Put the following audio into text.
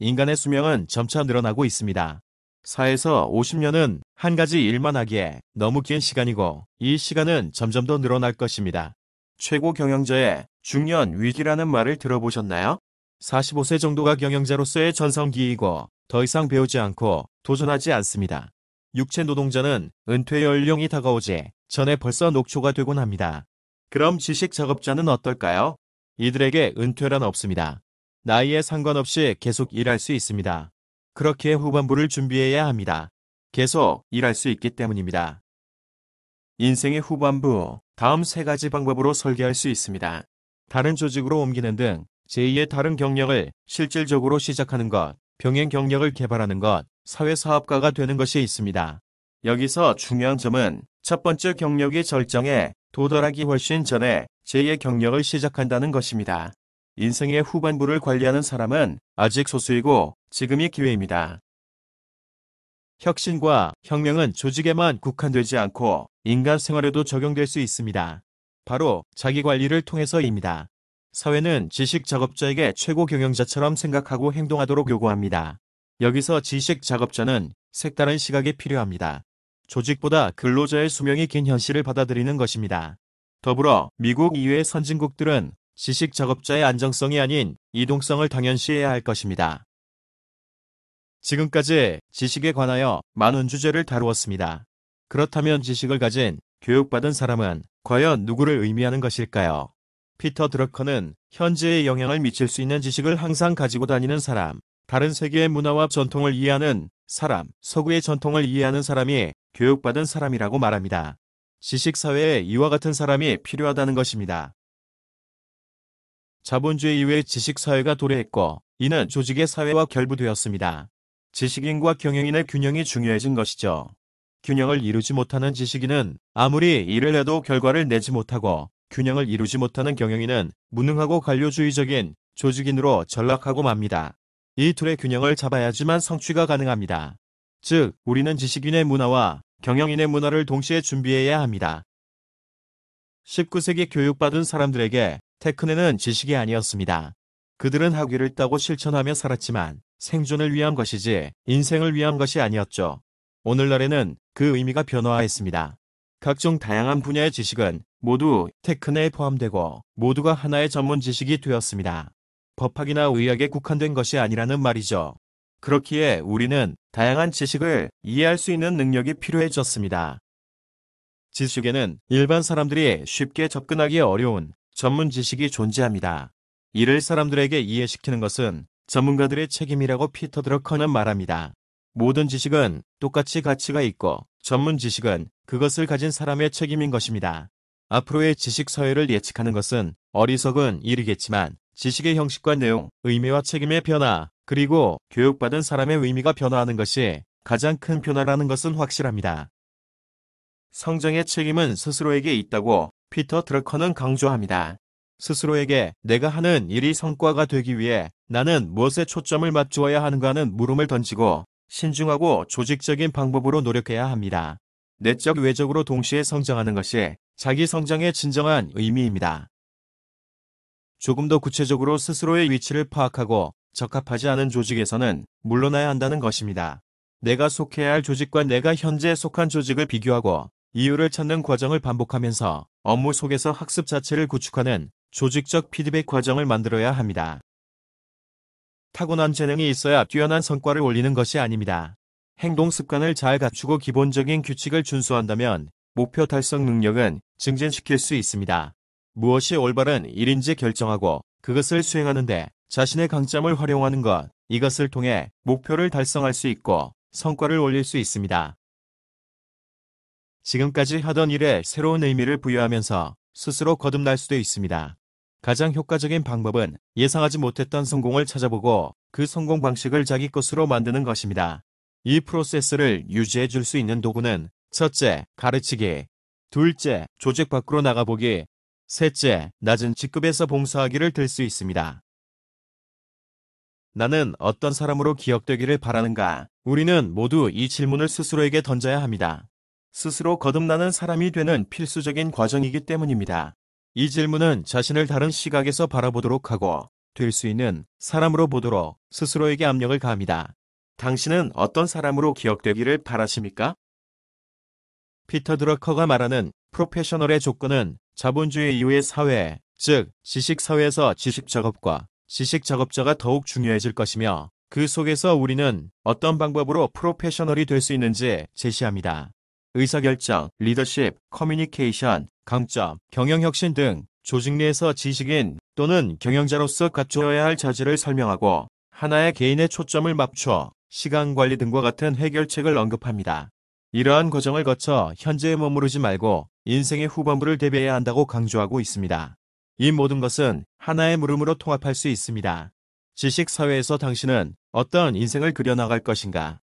인간의 수명은 점차 늘어나고 있습니다. 4에서 50년은 한 가지 일만 하기에 너무 긴 시간이고 이 시간은 점점 더 늘어날 것입니다. 최고 경영자의 중년 위기라는 말을 들어보셨나요? 45세 정도가 경영자로서의 전성기이고 더 이상 배우지 않고 도전하지 않습니다. 육체 노동자는 은퇴 연령이 다가오지 전에 벌써 녹초가 되곤 합니다. 그럼 지식 작업자는 어떨까요? 이들에게 은퇴란 없습니다. 나이에 상관없이 계속 일할 수 있습니다. 그렇기에 후반부를 준비해야 합니다. 계속 일할 수 있기 때문입니다. 인생의 후반부, 다음 3가지 방법으로 설계할 수 있습니다. 다른 조직으로 옮기는 등 제2의 다른 경력을 실질적으로 시작하는 것, 병행 경력을 개발하는 것, 사회사업가가 되는 것이 있습니다. 여기서 중요한 점은 첫 번째 경력의 절정에 도달하기 훨씬 전에 제2의 경력을 시작한다는 것입니다. 인생의 후반부를 관리하는 사람은 아직 소수이고 지금이 기회입니다. 혁신과 혁명은 조직에만 국한되지 않고 인간 생활에도 적용될 수 있습니다. 바로 자기관리를 통해서입니다. 사회는 지식 작업자에게 최고 경영자처럼 생각하고 행동하도록 요구합니다. 여기서 지식 작업자는 색다른 시각이 필요합니다. 조직보다 근로자의 수명이 긴 현실을 받아들이는 것입니다. 더불어 미국 이외의 선진국들은 지식 작업자의 안정성이 아닌 이동성을 당연시해야 할 것입니다. 지금까지 지식에 관하여 많은 주제를 다루었습니다. 그렇다면 지식을 가진 교육받은 사람은 과연 누구를 의미하는 것일까요? 피터 드러커는 현재에 영향을 미칠 수 있는 지식을 항상 가지고 다니는 사람, 다른 세계의 문화와 전통을 이해하는 사람, 서구의 전통을 이해하는 사람이 교육받은 사람이라고 말합니다. 지식사회에 이와 같은 사람이 필요하다는 것입니다. 자본주의 이후에 지식사회가 도래했고 이는 조직의 사회와 결부되었습니다. 지식인과 경영인의 균형이 중요해진 것이죠. 균형을 이루지 못하는 지식인은 아무리 일을 해도 결과를 내지 못하고 균형을 이루지 못하는 경영인은 무능하고 관료주의적인 조직인으로 전락하고 맙니다. 이 둘의 균형을 잡아야지만 성취가 가능합니다. 즉, 우리는 지식인의 문화와 경영인의 문화를 동시에 준비해야 합니다. 19세기 교육받은 사람들에게 테크네는 지식이 아니었습니다. 그들은 학위를 따고 실천하며 살았지만 생존을 위한 것이지 인생을 위한 것이 아니었죠. 오늘날에는 그 의미가 변화했습니다. 각종 다양한 분야의 지식은 모두 테크네에 포함되고 모두가 하나의 전문 지식이 되었습니다. 법학이나 의학에 국한된 것이 아니라는 말이죠. 그렇기에 우리는 다양한 지식을 이해할 수 있는 능력이 필요해졌습니다. 지식에는 일반 사람들이 쉽게 접근하기 어려운 전문 지식이 존재합니다. 이를 사람들에게 이해시키는 것은 전문가들의 책임이라고 피터 드러커는 말합니다. 모든 지식은 똑같이 가치가 있고 전문 지식은 그것을 가진 사람의 책임인 것입니다. 앞으로의 지식 사회를 예측하는 것은 어리석은 일이겠지만 지식의 형식과 내용, 의미와 책임의 변화, 그리고 교육받은 사람의 의미가 변화하는 것이 가장 큰 변화라는 것은 확실합니다. 성장의 책임은 스스로에게 있다고 피터 드러커는 강조합니다. 스스로에게 내가 하는 일이 성과가 되기 위해 나는 무엇에 초점을 맞추어야 하는가 하는 물음을 던지고 신중하고 조직적인 방법으로 노력해야 합니다. 내적 외적으로 동시에 성장하는 것이 자기 성장의 진정한 의미입니다. 조금 더 구체적으로 스스로의 위치를 파악하고 적합하지 않은 조직에서는 물러나야 한다는 것입니다. 내가 속해야 할 조직과 내가 현재 속한 조직을 비교하고 이유를 찾는 과정을 반복하면서 업무 속에서 학습 자체를 구축하는 조직적 피드백 과정을 만들어야 합니다. 타고난 재능이 있어야 뛰어난 성과를 올리는 것이 아닙니다. 행동 습관을 잘 갖추고 기본적인 규칙을 준수한다면 목표 달성 능력은 증진시킬 수 있습니다. 무엇이 올바른 일인지 결정하고 그것을 수행하는데 자신의 강점을 활용하는 것, 이것을 통해 목표를 달성할 수 있고 성과를 올릴 수 있습니다. 지금까지 하던 일에 새로운 의미를 부여하면서 스스로 거듭날 수도 있습니다. 가장 효과적인 방법은 예상하지 못했던 성공을 찾아보고 그 성공 방식을 자기 것으로 만드는 것입니다. 이 프로세스를 유지해 줄 수 있는 도구는 첫째, 가르치기, 둘째, 조직 밖으로 나가보기, 셋째, 낮은 직급에서 봉사하기를 들 수 있습니다. 나는 어떤 사람으로 기억되기를 바라는가? 우리는 모두 이 질문을 스스로에게 던져야 합니다. 스스로 거듭나는 사람이 되는 필수적인 과정이기 때문입니다. 이 질문은 자신을 다른 시각에서 바라보도록 하고 될 수 있는 사람으로 보도록 스스로에게 압력을 가합니다. 당신은 어떤 사람으로 기억되기를 바라십니까? 피터 드러커가 말하는 프로페셔널의 조건은 자본주의 이후의 사회, 즉 지식사회에서 지식작업과 지식작업자가 더욱 중요해질 것이며 그 속에서 우리는 어떤 방법으로 프로페셔널이 될 수 있는지 제시합니다. 의사결정, 리더십, 커뮤니케이션, 강점, 경영혁신 등 조직 내에서 지식인 또는 경영자로서 갖추어야 할 자질을 설명하고 하나의 개인의 초점을 맞춰 시간관리 등과 같은 해결책을 언급합니다. 이러한 과정을 거쳐 현재에 머무르지 말고 인생의 후반부를 대비해야 한다고 강조하고 있습니다. 이 모든 것은 하나의 물음으로 통합할 수 있습니다. 지식사회에서 당신은 어떤 인생을 그려나갈 것인가?